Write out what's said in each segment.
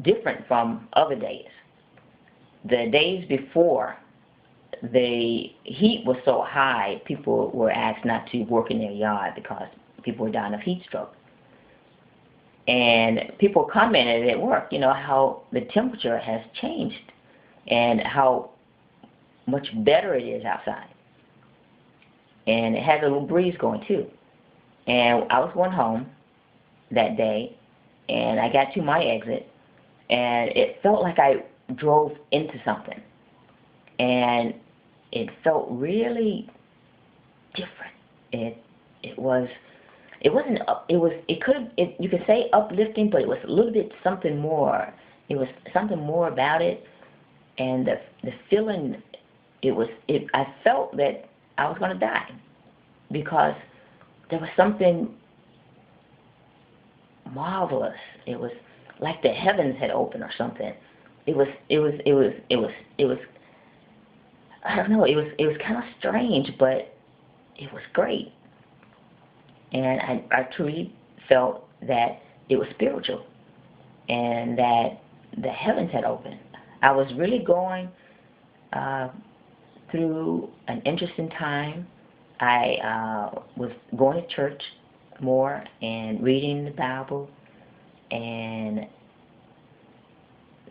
different from other days. The days before, the heat was so high, people were asked not to work in their yard because people were dying of heat stroke. And people commented at work, how the temperature has changed and how much better it is outside. And it had a little breeze going too. And I was going home that day, and I got to my exit, and it felt like I drove into something. And it felt really different. You could say uplifting, but it was a little bit something more. It was something more about it, and the feeling, I felt that I was going to die, because there was something marvelous. It was like the heavens had opened or something. It was I don't know, it was kind of strange, but it was great. And I truly felt that it was spiritual and that the heavens had opened. I was really going through an interesting time. I was going to church more and reading the Bible, and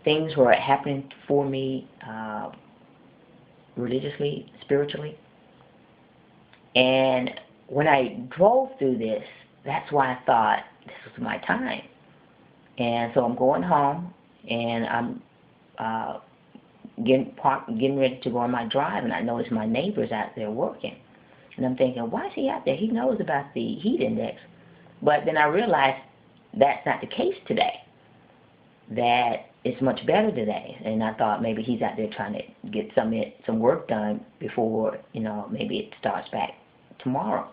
things were happening for me religiously, spiritually. And when I drove through this, that's why I thought this was my time. And so I'm going home, and I'm getting ready to go on my drive, and I notice my neighbor's out there working. And I'm thinking, why is he out there? He knows about the heat index. But then I realized that's not the case today, that it's much better today. And I thought maybe he's out there trying to get some work done before, maybe it starts back tomorrow.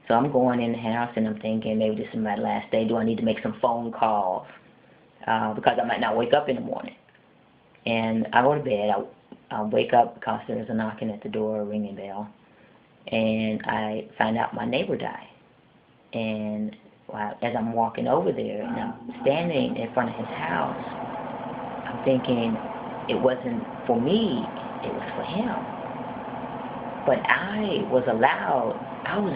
So I'm going in the house, and I'm thinking, maybe this is my last day. Do I need to make some phone calls? Because I might not wake up in the morning. And I go to bed. I wake up because there's a knocking at the door, a ringing bell. And I find out my neighbor died. And as I'm walking over there, and I'm standing in front of his house, I'm thinking it wasn't for me, it was for him. But I was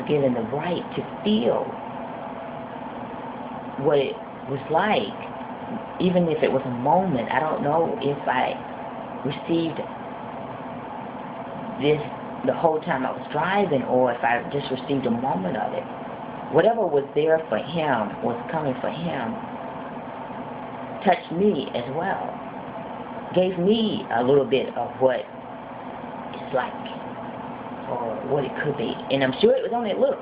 given the right to feel what it was like, even if it was a moment. I don't know if I received this the whole time I was driving, or if I just received a moment of it. Whatever was there for him, was coming for him, touched me as well. Gave me a little bit of what it's like, or what it could be. And I'm sure it was only a little.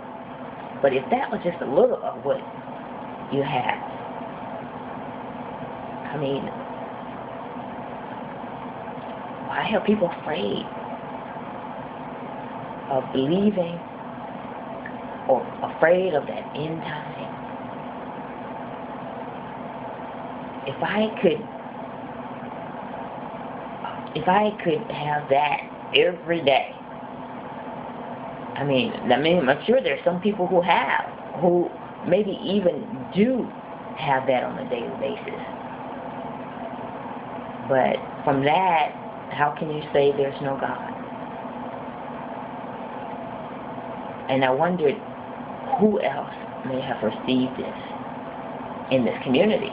But if that was just a little of what you have, I mean, why are people afraid of believing, or afraid of that end time? If I could have that every day, I mean, I'm sure there's some people who maybe even do have that on a daily basis. But from that, how can you say there's no God? And I wondered who else may have received this in this community.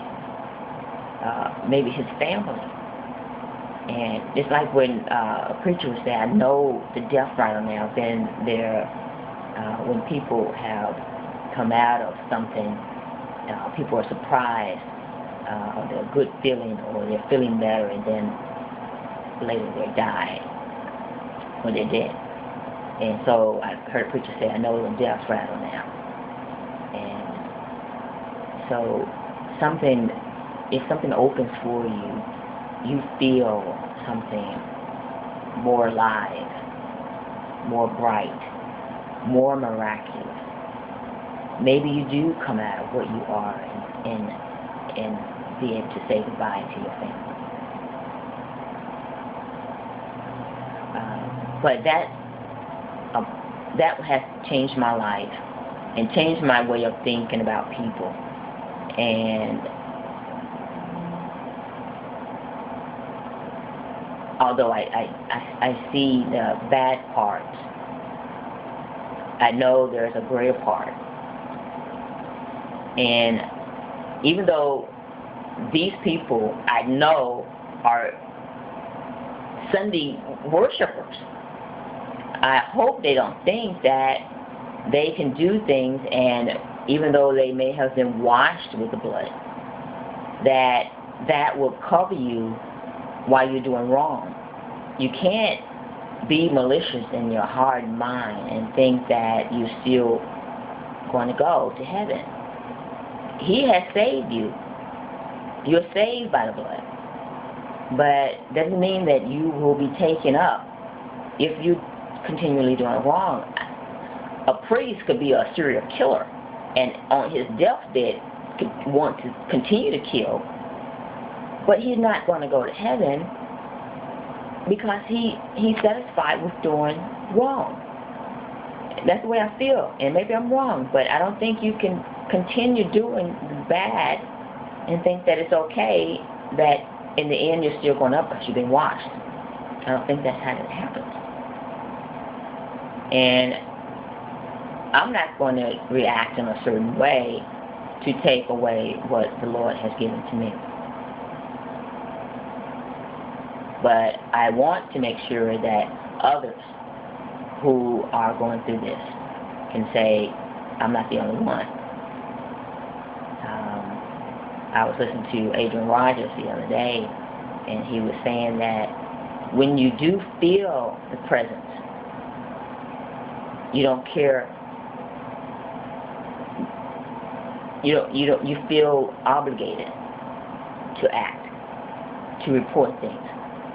Maybe his family. And it's like when a preacher would say, I know the death right now, then when people have come out of something, people are surprised, or they're good feeling, or they're feeling better, and then later they die, or they're dead. And so I heard a preacher say, I know the death's rattle now. And so if something opens for you, you feel something more alive, more bright, more miraculous. Maybe you do come out of what you are and be able to say goodbye to your family. But that has changed my life and changed my way of thinking about people. And although I see the bad parts, I know there's a greater part. And even though these people I know are Sunday worshipers, I hope they don't think that they can do things, and even though they may have been washed with the blood, that will cover you while you're doing wrong. You can't be malicious in your heart and mind and think that you're still going to go to heaven. He has saved you. You're saved by the blood. But doesn't mean that you will be taken up if you continually doing wrong. A priest could be a serial killer and on his deathbed could want to continue to kill, but he's not going to go to heaven because he's satisfied with doing wrong. That's the way I feel, and maybe I'm wrong, but I don't think you can continue doing bad and think that it's okay that in the end you're still going up because you've been washed. I don't think that's how it happens. And I'm not going to react in a certain way to take away what the Lord has given to me. But I want to make sure that others who are going through this can say, I'm not the only one. I was listening to Adrian Rogers the other day, and he was saying that when you do feel the presence, you don't care. You feel obligated to act, to report things.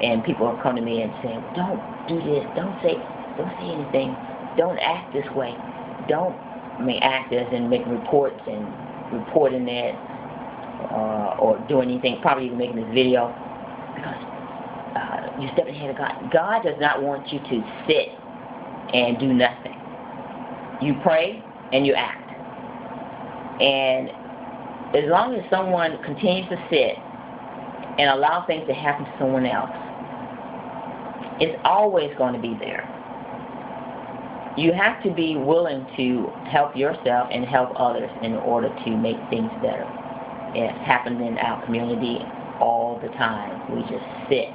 And people have come to me and say, don't do this, don't say anything, don't act this way, don't act as in making reports and reporting it or doing anything, probably even making this video, because you step ahead of God. God does not want you to sit and do nothing. You pray and you act. And as long as someone continues to sit and allow things to happen to someone else, it's always going to be there. You have to be willing to help yourself and help others in order to make things better. It's happened in our community all the time. We just sit.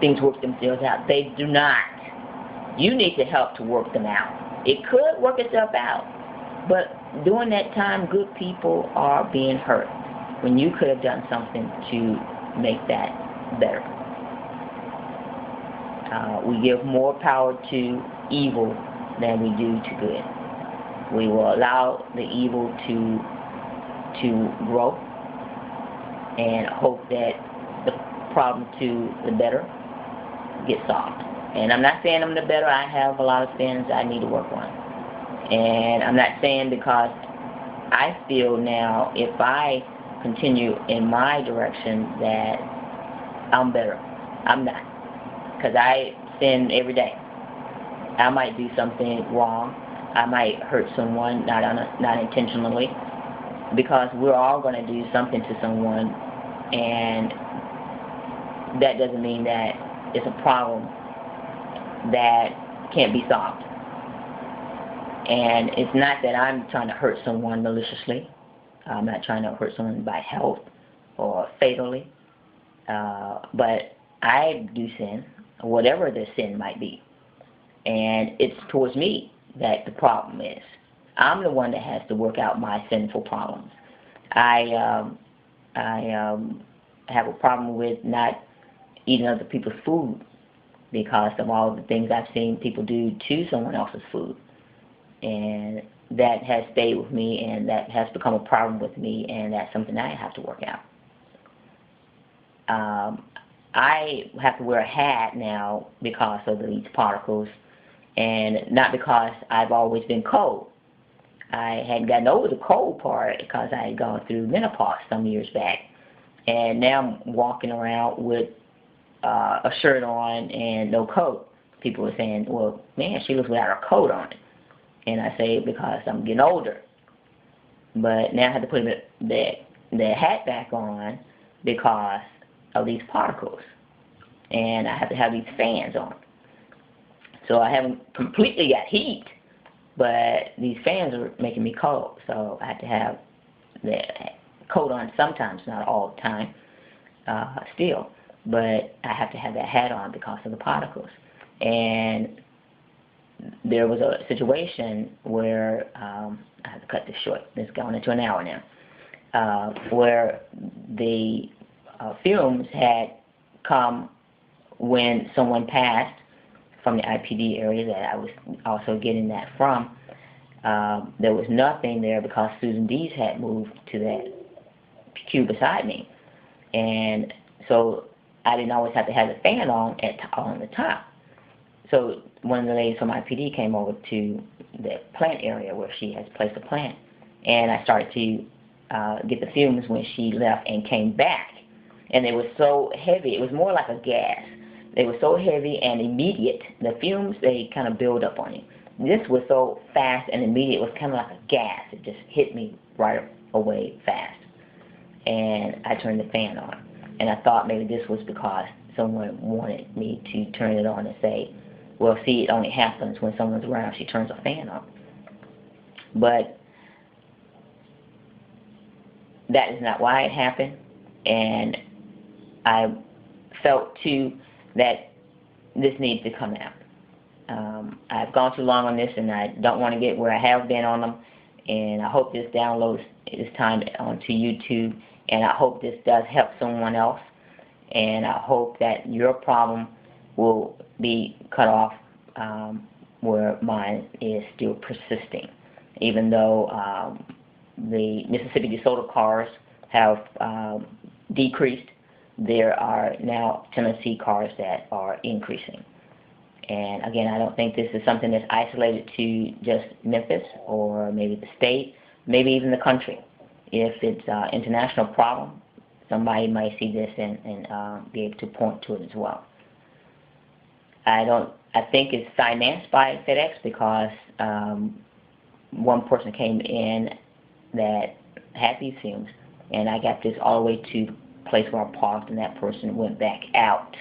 Things work themselves out. They do not. You need to help to work them out. It could work itself out, but during that time, good people are being hurt when you could have done something to make that better. We give more power to evil than we do to good. We will allow the evil to grow and hope that the problem to the better gets solved. And I'm not saying I'm the better. I have a lot of sins I need to work on. And I'm not saying because I feel now if I continue in my direction that I'm better. I'm not. Because I sin every day. I might do something wrong. I might hurt someone, not intentionally, because we're all going to do something to someone, and that doesn't mean that it's a problem that can't be solved. And it's not that I'm trying to hurt someone maliciously. I'm not trying to hurt someone by health or fatally, but I do sin, whatever the sin might be, and it's towards me that the problem is. I'm the one that has to work out my sinful problems. I have a problem with not eating other people's food because of all the things I've seen people do to someone else's food, and that has stayed with me, and that has become a problem with me, and that's something I have to work out. I have to wear a hat now because of these particles, and not because I've always been cold. I hadn't gotten over the cold part because I had gone through menopause some years back, and now I'm walking around with a shirt on and no coat. People are saying, well, man, she looks without her coat on. And I say, because I'm getting older. But now I have to put the hat back on because of these particles, and I have to have these fans on. So I haven't completely got heat, but these fans are making me cold, so I have to have the coat on sometimes, not all the time, still. But I have to have that hat on because of the particles. And there was a situation where, I have to cut this short, it's going into an hour now, where the fumes had come when someone passed from the IPD area that I was also getting that from. There was nothing there because Susan Dees had moved to that pew beside me. And so I didn't always have to have the fan on the top. So one of the ladies from IPD came over to the plant area where she has placed a plant. And I started to get the fumes when she left and came back. And they were so heavy, it was more like a gas. They were so heavy and immediate. The fumes, they kind of build up on you. This was so fast and immediate, it was kind of like a gas. It just hit me right away fast. And I turned the fan on. And I thought maybe this was because someone wanted me to turn it on and say, well, see, it only happens when someone's around. She turns a fan on. But that is not why it happened. And I felt, too, that this needs to come out. I've gone too long on this, and I don't want to get where I have been on them. And I hope this downloads this time onto YouTube. And I hope this does help someone else. And I hope that your problem will be cut off where mine is still persisting. Even though the Mississippi DeSoto cars have decreased, there are now Tennessee cars that are increasing. And again, I don't think this is something that's isolated to just Memphis or maybe the state, maybe even the country. If it's an international problem, somebody might see this and be able to point to it as well. I think it's financed by FedEx because one person came in that had these fumes, and I got this all the way to the place where I parked, and that person went back out.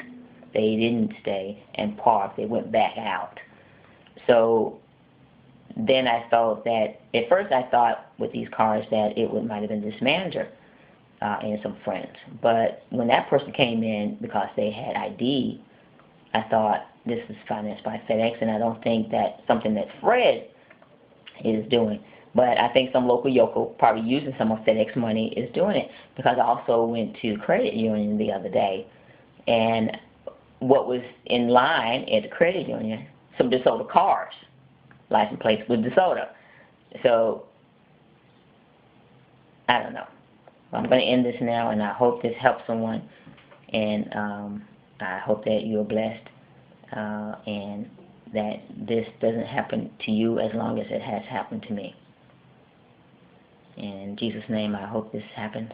They didn't stay and park, they went back out. So then I thought that, at first I thought with these cars that it might have been this manager and some friends. But when that person came in because they had ID, I thought this is financed by FedEx, and I don't think that's something that Fred is doing. But I think some local yokel, probably using some of FedEx money, is doing it, because I also went to credit union the other day, and what was in line at the credit union, some DeSoto cars, license plates with DeSoto. So, I don't know. I'm going to end this now, and I hope this helps someone, and I hope that you're blessed, and that this doesn't happen to you as long as it has happened to me. In Jesus' name, I hope this happens.